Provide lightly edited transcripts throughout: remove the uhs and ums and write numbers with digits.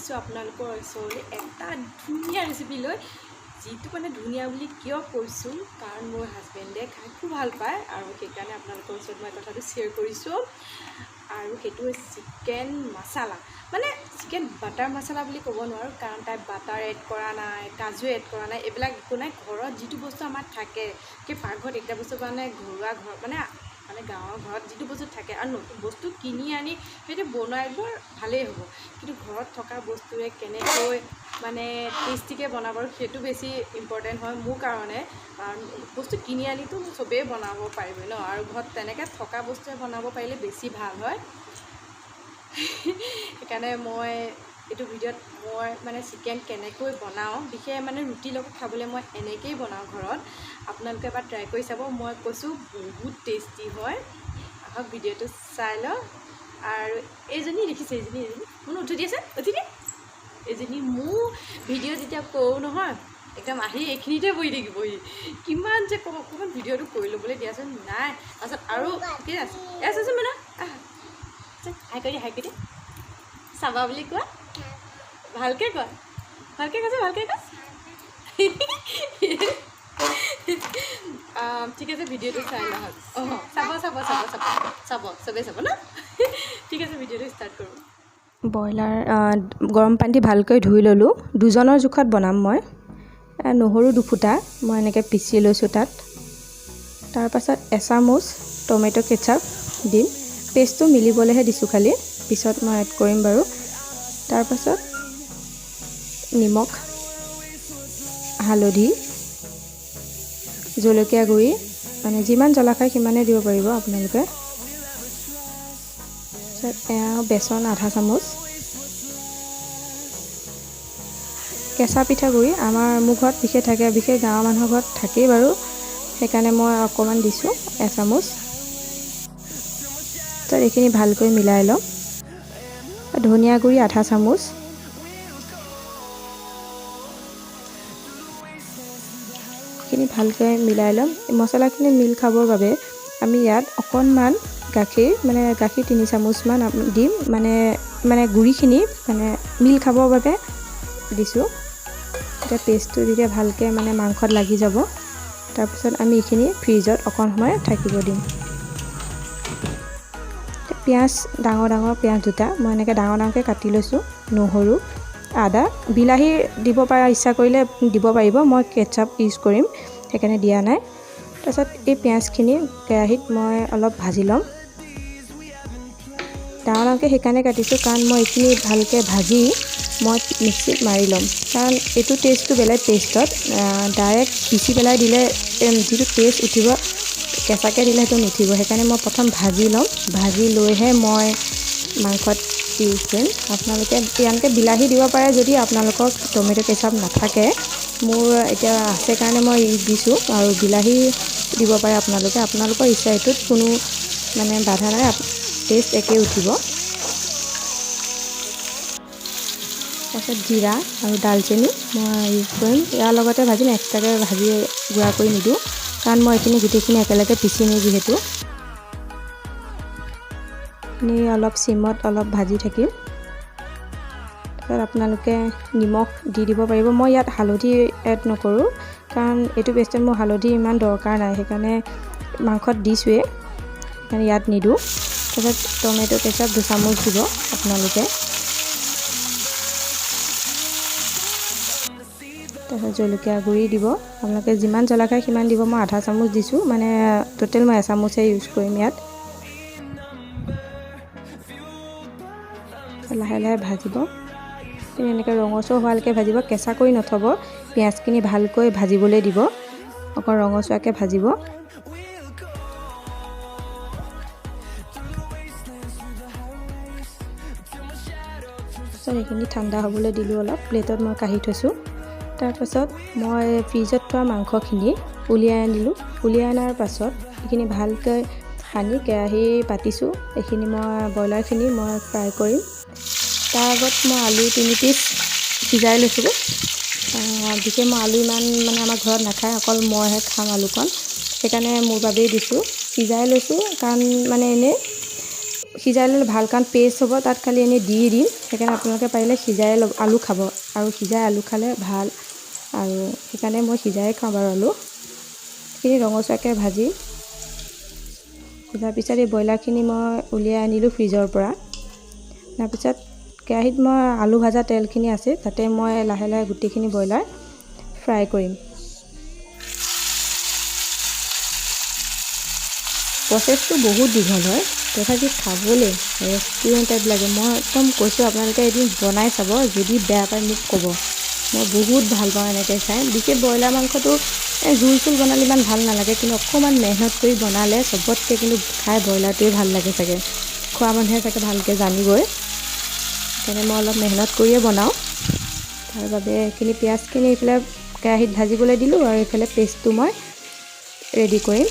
আহিছোঁ আপোনালোকৰ ওচৰলৈ এটা ধুনীয়া ৰেচিপি লৈ যিটো মানে ধুনীয়া বুলি কিয় কৈছোঁ কাৰণ মোৰ হাজবেণ্ডে খাই খুব ভাল পায় আৰু সেইকাৰণে আপোনালোকৰ ওচৰত মই কথাটো শ্বেয়াৰ কৰিছোঁ আৰু সেইটো হৈছে চিকেন মছলা মানে চিকেন বাটাৰ মছলা বুলি ক'ব নোৱাৰোঁ কাৰণ তাত বাটাৰ এড কৰা নাই কাজু এড কৰা নাই এইবিলাক একো নাই ঘৰত যিটো বস্তু আমাৰ থাকে সেই পাকঘৰত এটা বস্তু কাৰণে ঘৰুৱা ঘৰ মানে গাঁৱৰ ঘৰত যিটো বস্তু থাকে আৰু নতুন বস্তু কিনি আনি সেইটো বনাই বৰ ভালেই হ'ব কিন্তু ঘৰত থকা বস্তুৰে কেনেকৈ মানে টেষ্টিকৈ বনাব সেইটো বেছি ইম্পৰ্টেণ্ট হয় মোৰ কাৰণে কাৰণ বস্তু কিনি আনিতো চবেই বনাব পাৰিব ন আৰু ঘৰত তেনেকৈ থকা বস্তুৱে বনাব পাৰিলে বেছি ভাল হয় সেইকাৰণে মই এইটো ভিডিঅ'ত মই মানে চিকেন কেনেকৈ বনাওঁ বিশেষ মানে ৰুটিৰ লগত খাবলৈ মই এনেকৈয়ে বনাওঁ ঘৰত আপোনালোকে এবাৰ ট্ৰাই কৰি চাব মই কৈছোঁ বহুত টেষ্টি হয় আহক ভিডিঅ'টো চাই লওঁ আৰু এইজনী দেখিছে এইজনী কোনো উঠি দিয়েছে উঠি দিয়ে এইজনী মোৰ ভিডিঅ' যেতিয়া কৰোঁ নহয় একদম আহি এইখিনিতে বহি থাকিবহি কিমান যে ক'ব অকণমান ভিডিঅ'টো কৰি ল'বলৈ দিয়াচোন নাই তাৰপাছত আৰু কি আছে চাচোন মানে হাই কৰি দিয়ে চাবা বুলি কোৱা ভালকৈ কোৱা ভালকৈ কৈছে ভালকৈ কোৱা ঠিক আছে ভিডিঅ'টো চাই লওক অঁ চাব চবেই চাব ন ঠিক আছে ভিডিঅ'টো ষ্টাৰ্ট কৰোঁ ব্ৰইলাৰ গৰম পানী দি ভালকৈ ধুই ল'লোঁ দুজনৰ জোখত বনাম মই নহৰু দুফুটা মই এনেকৈ পিচি লৈছোঁ তাত তাৰপাছত এচামুচ টমেট' কেচাপ দিম পেষ্টটো মিলিবলৈহে দিছোঁ খালি পিছত মই এড কৰিম বাৰু তাৰপাছত নিমখ হালধি জলকীয়া গুড়ি মানে যিমান জ্বলা খায় সিমানেই দিব পাৰিব আপোনালোকে তাৰপিছত বেচন আধা চামুচ কেঁচা পিঠাগুড়ি মোৰ ঘৰত বিশেষ থাকে বিশেষ গাঁৱৰ মানুহৰ ঘৰত থাকেই বাৰু সেইকাৰণে মই অকণমান দিছোঁ এচামুচ তাৰপিছত এইখিনি ভালকৈ মিলাই ল'ম ধনিয়া গুড়ি আধা চামুচ এইখিনি ভালকৈ মিলাই ল'ম মছলাখিনি মিল খাবৰ বাবে আমি ইয়াত অকণমান গাখীৰ 3 চামুচমান দিম মানে গুড়িখিনি মানে মিল খাবৰ বাবে দিছোঁ এতিয়া পেষ্টটো দিলে ভালকৈ মানে মাংসত লাগি যাব তাৰপিছত আমি এইখিনি ফ্ৰিজত অকণ সময় থাকিব দিম পিঁয়াজ ডাঙৰ পিঁয়াজ দুটা মই এনেকৈ ডাঙৰকৈ কাটি লৈছোঁ নহৰু আদা বিলাহী দিব পৰা ইচ্ছা কৰিলে দিব পাৰিব মই কেচাপ ইউজ কৰিম সেইকাৰণে দিয়া নাই তাৰপিছত এই পিঁয়াজখিনি কেৰাহীত মই অলপ ভাজি ল'ম ডাঙৰকৈ সেইকাৰণে কাটিছোঁ কাৰণ মই এইখিনি ভালকৈ ভাজি মই মিক্সিত মাৰি ল'ম কাৰণ এইটো টেষ্টটো বেলেগ টেষ্টত ডাইৰেক্ট পিচি পেলাই দিলে যিটো টেষ্ট উঠিব কেঁচাকৈ দিলে সেইটো নুঠিব সেইকাৰণে মই প্ৰথম ভাজি ল'ম ভাজি লৈহে মই মাংসত ইউজ কৰিম আপোনালোকে ইয়ানকৈ বিলাহী দিব পাৰে যদি আপোনালোকৰ টমেট' কেচাপ নাথাকে মোৰ এতিয়া আছে কাৰণে মই দিছোঁ আৰু বিলাহী দিব পাৰে আপোনালোকৰ ইচ্ছা এইটোত কোনো মানে বাধা নাই টেষ্ট একেই উঠিব তাৰপিছত জিৰা আৰু ডালচেনি মই ইউজ কৰিম ইয়াৰ লগতে ভাজিম এক্সট্ৰাকৈ ভাজি গুড়া কৰি নিদিওঁ কাৰণ মই এইখিনি গোটেইখিনি একেলগে পিচি নিওঁ যিহেতু অলপ চিমত অলপ ভাজি থাকিম তাৰপিছত আপোনালোকে নিমখ দি দিব পাৰিব মই ইয়াত হালধি এড নকৰোঁ কাৰণ এইটো পেষ্টত মোৰ হালধি ইমান দৰকাৰ নাই সেইকাৰণে মাংসত দিছোঁৱেই সেইকাৰণে ইয়াত নিদিওঁ তাৰপিছত টমেট' কেচাপ 2 চামুচ দিব আপোনালোকে তাৰপিছত জলকীয়া গুড়ি দিব আপোনালোকে যিমান জ্বলা খায় সিমান দিব মই আধা চামুচ দিছোঁ মানে টোটেল মই এচামুচহে ইউজ কৰিম ইয়াত লাহে লাহে ভাজিব এনেকৈ ৰঙচুৱা হোৱালৈকে ভাজিব কেঁচা কৰি নথব পিঁয়াজখিনি ভালকৈ ভাজিবলৈ দিব অকণ ৰঙচুৱাকৈ ভাজিব তাৰপিছত এইখিনি ঠাণ্ডা হ'বলৈ দিলোঁ অলপ প্লেটত মই কাঢ়ি থৈছোঁ তাৰপাছত মই ফ্ৰিজত থোৱা মাংসখিনি উলিয়াই আনিলোঁ উলিয়াই অনাৰ পাছত এইখিনি ভালকৈ সানি কেৰাহী পাতিছোঁ এইখিনি মই ব্ৰইলাৰখিনি মই ফ্ৰাই কৰিম তাৰ আগত মই আলু 3 পিচ সিজাই লৈছোঁ বিশেষ মই আলু ইমান মানে আমাৰ ঘৰত নাখায় অকল মইহে খাম আলুকণ সেইকাৰণে মোৰ বাবেই দিছোঁ সিজাই লৈছোঁ কাৰণ মানে এনেই সিজাই ল'লে ভাল, কাৰণ পেষ্ট হ'ব, তাত খালি এনেই দি দিম। সেইকাৰণে আপোনালোকে পাৰিলে সিজাই আলু খাব, আৰু সিজাই আলু খালে ভাল, আৰু সেইকাৰণে মই সিজাই খাওঁ বাৰু। আলুখিনি ৰঙচুৱাকৈ ভাজি ভজাৰ পিছত এই ব্ৰইলাৰখিনি মই উলিয়াই আনিলোঁ ফ্ৰিজৰ পৰা। তাৰপিছত কেৰাহীত মই আলু ভাজা তেলখিনি আছে, তাতে মই লাহে লাহে গোটেইখিনি ব্ৰইলাৰ ফ্ৰাই কৰিম। প্ৰচেছটো বহুত দীঘল হয়, তথাপি খাবলৈ ৰেষ্টুৰেণ্ট টাইপ লাগে। মই একদম কৈছোঁ, আপোনালোকে এদিন বনাই চাব, যদি বেয়া পায় মোক ক'ব। মই বহুত ভাল পাওঁ এনেকৈ খাই। বিশেষ ব্ৰইলাৰ মাংসটো জোল চোল বনালে ইমান ভাল নালাগে, কিন্তু অকণমান মেহনত কৰি বনালে চবতকৈ কিন্তু খাই ব্ৰইলাৰটোৱে ভাল লাগে চাগে। খোৱা মানুহে চাগে ভালকৈ জানিবই, সেইকাৰণে মই অলপ মেহনত কৰিয়ে বনাওঁ। তাৰ বাবে এইখিনি পিঁয়াজখিনি এইফালে কেৰাহীত ভাজিবলৈ দিলোঁ, আৰু এইফালে পেষ্টটো মই ৰেডি কৰিম।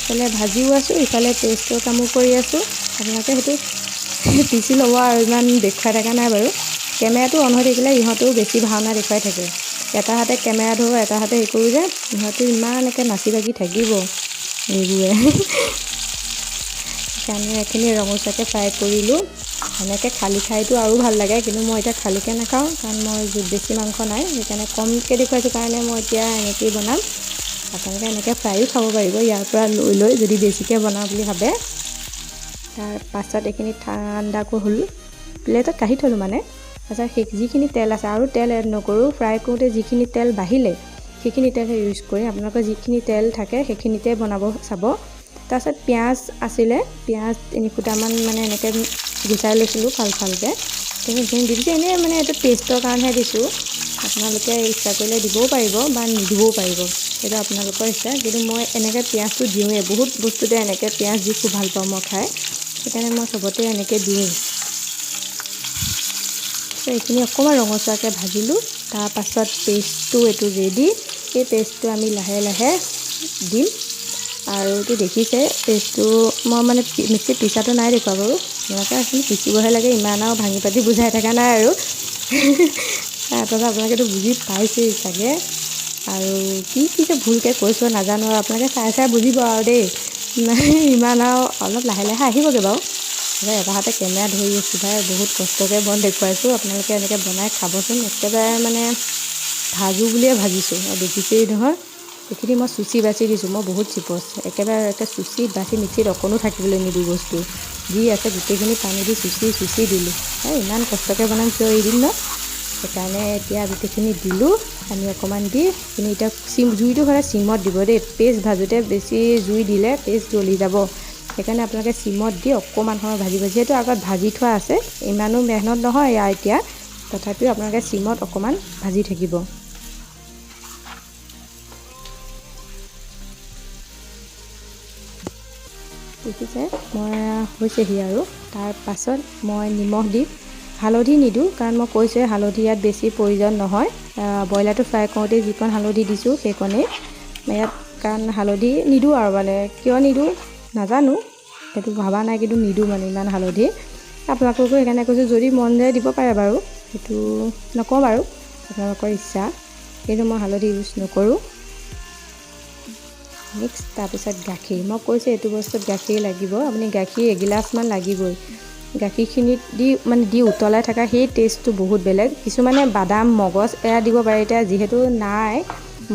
ইফালে ভাজিও আছোঁ, ইফালে পেষ্টৰ কামো কৰি আছোঁ। আপোনালোকে সেইটো পিচি ল'ব, আৰু ইমান দেখুৱাই থকা নাই বাৰু। কেমেৰাটো অন হৈ থাকিলে ইহঁতেও বেছি ভাওনা দেখুৱাই থাকে। এটা হাতে কেমেৰা ধৰোঁ, এটা হাতে হেৰি কৰোঁ যে, ইহঁতে ইমানকৈ নাচি বাগি থাকিব এইবোৰে। সেইকাৰণে এইখিনি ৰঙচুৱাকৈ ফ্ৰাই কৰিলোঁ। এনেকৈ খালী খাইটো আৰু ভাল লাগে, কিন্তু মই এতিয়া খালীকৈ নাখাওঁ, কাৰণ মই বেছি মাংস নাই, সেইকাৰণে কমকৈ দেখুৱাইছোঁ কাৰণে মই এতিয়া এনেকৈয়ে বনাম। আপোনালোকে এনেকৈ ফ্ৰাইও খাব পাৰিব ইয়াৰ পৰা লৈ যদি বেছিকৈ বনাওঁ বুলি ভাবে। তাৰ পাছত এইখিনি ঠাণ্ডাকৈ হ'ল, প্লেটত কাঢ়ি থ'লোঁ মানে। তাৰপিছত যিখিনি তেল আছে, আৰু তেল এড নকৰোঁ। ফ্ৰাই কৰোঁতে যিখিনি তেল বাঢ়িলে সেইখিনি তেল ইউজ কৰি আপোনালোকৰ যিখিনি তেল থাকে সেইখিনিতে বনাব চাব। তাৰপিছত পিঁয়াজ আছিলে, পিঁয়াজ 3 ফুটামান মানে এনেকৈ গুচাই লৈছিলোঁ ফালকৈ। সেইখিনি দি দিছোঁ, এনেই মানে এইটো টেষ্টৰ কাৰণেহে দিছোঁ। আপোনালোকে ইচ্ছা কৰিলে দিবও পাৰিব বা নিদিবও পাৰিব, সেইটো আপোনালোকৰ ইচ্ছা। কিন্তু মই এনেকৈ পিঁয়াজটো দিওঁৱেই, বহুত বস্তুতে এনেকৈ পিঁয়াজ দি খুব ভাল পাওঁ মই খাই, সেইকাৰণে মই চবতে এনেকৈ দিওঁৱেই। এইখিনি অকণমান ৰঙচুৱাকৈ ভাজিলোঁ। তাৰপাছত পেষ্টটো এইটো ৰেডি। এই পেষ্টটো আমি লাহে লাহে দিম, আৰু এইটো দেখিছে পেষ্টটো মই মানে মিক্সিত পিছাটো নাই দেখুওৱা বাৰু। আপোনালোকে এইখিনি পিচিবহে লাগে, ইমান আৰু ভাঙি পাতি বুজাই থকা নাই আৰু। তাৰপাছত আপোনালোকেতো বুজি পাইছেই চাগে, আৰু কি যে ভুলকৈ কৈছোঁ নাজানো, আৰু আপোনালোকে চাই চাই বুজিব আৰু দেই। ইমান আৰু অলপ লাহে লাহে আহিবগৈ বাৰু। এটা হাতে কেমেৰা ধৰি আছোঁ ভাই, বহুত কষ্টকৈ মই দেখুৱাইছোঁ। আপোনালোকে এনেকৈ বনাই খাবচোন। একেবাৰে মানে ভাজোঁ বুলিয়ে ভাজিছোঁ, আৰু দেখিছেই নহয়। এইখিনি মই চুচি বাচি দিছোঁ, মই বহুত চিপচ, একেবাৰে চুচি বাচি মিক্সিত অকণো থাকিবলৈ নিদিওঁ বস্তু। যি আছে গোটেইখিনি পানী দি চুচি দিলোঁ। ইমান কষ্টকৈ বনাম কিয় এৰি দিম ন, সেইকাৰণে এতিয়া গোটেইখিনি দিলোঁ। পানী অকণমান দি সেইখিনি এতিয়া জুইটো হ'লে চিমত দিব দেই। পেষ্ট ভাজোঁতে বেছি জুই দিলে পেষ্ট জ্বলি যাব, সেইকাৰণে আপোনালোকে চিমত দি অকণমান সময় ভাজিব। যিহেতু আগত ভাজি থোৱা আছে, ইমানো মেহনত নহয় ইয়াৰ এতিয়া, তথাপিও আপোনালোকে চিমত অকণমান ভাজি থাকিব। দেখিছে মই হৈছেহি, আৰু তাৰ পাছত মই নিমখ দি, হালধি নিদিওঁ, কাৰণ মই কৈছোঁৱে হালধি ইয়াত বেছি প্ৰয়োজন নহয়। ব্ৰইলাৰটো ফ্ৰাই কৰোঁতে যিকণ হালধি দিছোঁ সেইকণেই ইয়াত, কাৰণ হালধি নিদিওঁ আৰু মানে কিয় নিদিওঁ নাজানো, সেইটো ভবা নাই, কিন্তু নিদিওঁ মানে ইমান হালধি। আপোনালোককো সেইকাৰণে কৈছোঁ, যদি মন যায় দিব পাৰে বাৰু, সেইটো নকওঁ বাৰু, আপোনালোকৰ ইচ্ছা, কিন্তু মই হালধি ইউজ নকৰোঁ। মিক্স, তাৰপিছত গাখীৰ, মই কৈছোঁ এইটো বস্তুত গাখীৰ লাগিব, আপুনি গাখীৰ এগিলাচমান লাগিবই। গাখীৰখিনিত দি উতলাই থকা সেই টেষ্টটো বহুত বেলেগ। কিছুমানে বাদাম, মগজ এয়া দিব পাৰে, এতিয়া যিহেতু নাই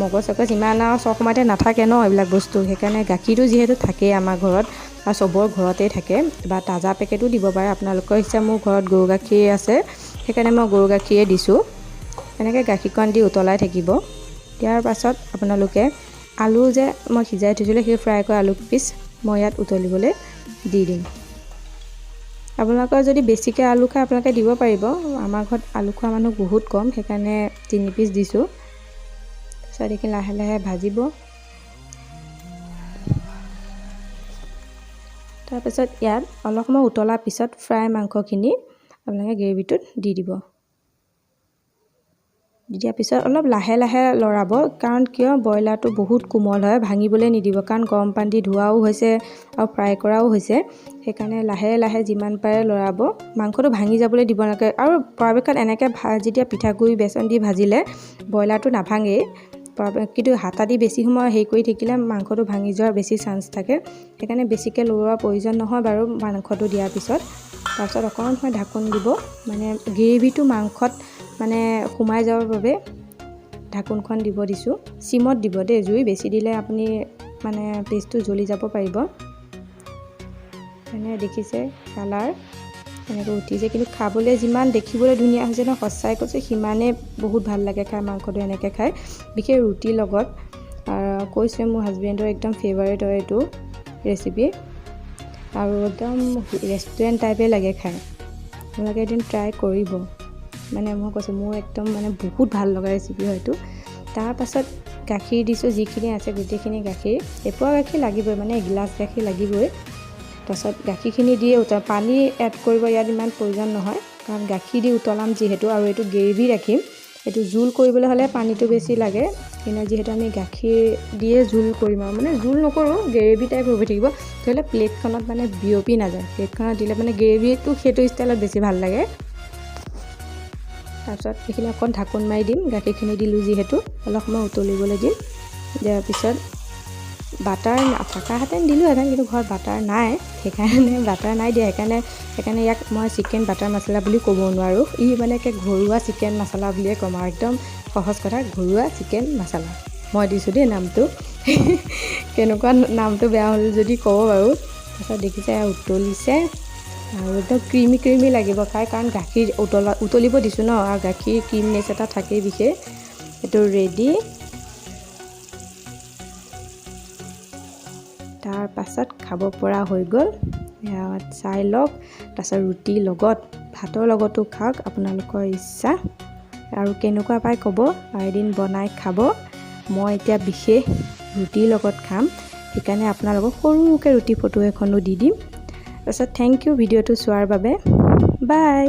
মগজ চগজ, ইমান আৰু চব সময়তে নাথাকে ন এইবিলাক বস্তু, সেইকাৰণে গাখীৰটো যিহেতু থাকেই আমাৰ ঘৰত, আৰু চবৰ ঘৰতেই থাকে, বা তাজা পেকেটো দিব পাৰে, আপোনালোকৰ ইচ্ছা। মোৰ ঘৰত গৰু গাখীৰ আছে, সেইকাৰণে মই গৰু গাখীৰে দিছোঁ। এনেকৈ গাখীৰকণ দি উতলাই থাকিব। ইয়াৰ পাছত আপোনালোকে আলু যে মই সিজাই থৈছিলোঁ, সেই ফ্ৰাই কৰা আলু পিচ মই ইয়াত উতলিবলৈ দি দিম। আপোনালোকৰ যদি বেছিকৈ আলু খায় আপোনালোকে দিব পাৰিব, আমাৰ ঘৰত আলু খোৱা মানুহ বহুত কম, সেইকাৰণে 3 পিচ দিছোঁ। তাৰপিছত এইখিনি লাহে লাহে ভাজিব। তাৰপিছত ইয়াত অলপ সময় উতলাৰ পিছত ফ্ৰাই মাংসখিনি আপোনালোকে গ্ৰেভিটোত দি দিব। দি দিয়াৰ পিছত অলপ লাহে লাহে লৰাব, কাৰণ কিয় ব্ৰইলাৰটো বহুত কোমল হয়, ভাঙিবলৈ নিদিব, কাৰণ গৰম পানী দি ধোৱাও হৈছে আৰু ফ্ৰাই কৰাও হৈছে, সেইকাৰণে লাহে লাহে যিমান পাৰে লৰাব। মাংসটো ভাঙি যাবলৈ দিব নালাগে, আৰু পৰাপক্ষত এনেকৈ যেতিয়া পিঠাগুড়ি বেচন দি ভাজিলে ব্ৰইলাৰটো নাভাঙেই, কিন্তু হাতা দি বেছি সময় হেৰি কৰি থাকিলে মাংসটো ভাঙি যোৱাৰ বেছি চান্স থাকে, সেইকাৰণে বেছিকৈ লৰোৱাৰ প্ৰয়োজন নহয় বাৰু মাংসটো দিয়াৰ পিছত। তাৰপিছত অকণমান সময় ঢাকোন দিব, মানে গ্ৰেভিটো মাংসত মানে সোমাই যাবৰ বাবে ঢাকোনখন দিব দিছোঁ। চিমত দিব দেই, জুই বেছি দিলে আপুনি মানে পেষ্টটো জ্বলি যাব পাৰিব। মানে দেখিছে কালাৰ এনেকৈ উঠিছে, কিন্তু খাবলৈ যিমান দেখিবলৈ ধুনীয়া হৈছে ন, সঁচাই কৈছে সিমানেই বহুত ভাল লাগে খাই মাংসটো এনেকৈ খাই, বিশেষ ৰুটিৰ লগত। কৈছে মোৰ হাজবেণ্ডৰ একদম ফেভাৰেট হয় এইটো ৰেচিপি, আৰু একদম ৰেষ্টুৰেণ্ট টাইপে লাগে খাই। আপোনালোকে এদিন ট্ৰাই কৰিব, মানে মই কৈছোঁ মোৰ একদম মানে বহুত ভাল লগা ৰেচিপি হয় এইটো। তাৰপাছত গাখীৰ দিছোঁ, যিখিনি আছে গোটেইখিনি গাখীৰ, এপোৱা গাখীৰ লাগিবই, মানে এগিলাচ গাখীৰ লাগিবই। তাৰপাছত গাখীৰখিনি দি পানী এড কৰিব ইয়াত ইমান প্ৰয়োজন নহয়, কাৰণ গাখীৰ দি উতলাম যিহেতু, আৰু এইটো গ্ৰেভি ৰাখিম। এইটো জোল কৰিবলৈ হ'লে পানীটো বেছি লাগে, কিন্তু যিহেতু আমি গাখীৰ দিয়ে জোল কৰিম, আৰু মানে জোল নকৰোঁ, গ্ৰেভি টাইপ হৈ থাকিব, তেতিয়াহ'লে প্লেটখনত মানে বিয়পি নাযায়। প্লেটখনত দিলে মানে গ্ৰেভিটো সেইটো ষ্টাইলত বেছি ভাল লাগে। তাৰপিছত এইখিনি অকণ ঢাকোন মাৰি দিম, গাখীৰখিনি দিলোঁ যিহেতু, অলপ সময় উতলিবলৈ দিম। দিয়াৰ পিছত বাটাৰ থকাহেঁতেন দিলোঁহেঁতেন, কিন্তু ঘৰত বাটাৰ নাই, সেইকাৰণে বাটাৰ নাই দিয়া, সেইকাৰণে ইয়াক মই চিকেন বাটাৰ মছলা বুলি ক'ব নোৱাৰোঁ। ই মানে ঘৰুৱা চিকেন মছলা বুলিয়ে ক'ম, আৰু একদম সহজ কথা, ঘৰুৱা চিকেন মছলা মই দিছোঁ দেই নামটো। কেনেকুৱা নামটো বেয়া হ'ল যদি ক'ব বাৰু। তাৰপিছত দেখিছে উতলিছে, আৰু একদম ক্ৰিমি লাগিব খাই, কাৰণ গাখীৰ উতলিব দিছোঁ ন, আৰু গাখীৰ ক্ৰীমনেছ এটা থাকেই বিশেষ। এইটো ৰেডি। তাৰ পাছত খাব পৰা হৈ গ'ল, চাই লওক। তাৰপাছত ৰুটিৰ লগত, ভাতৰ লগতো খাওক, আপোনালোকৰ ইচ্ছা। আৰু কেনেকুৱা পাই ক'ব, আৰু এদিন বনাই খাব। মই এতিয়া বিশেষ ৰুটিৰ লগত খাম, সেইকাৰণে আপোনালোকক সৰুকৈ ৰুটি ফটো এখনো দি দিম। তাৰপাছত থেংক ইউ ভিডিঅ'টো চোৱাৰ বাবে, বাই।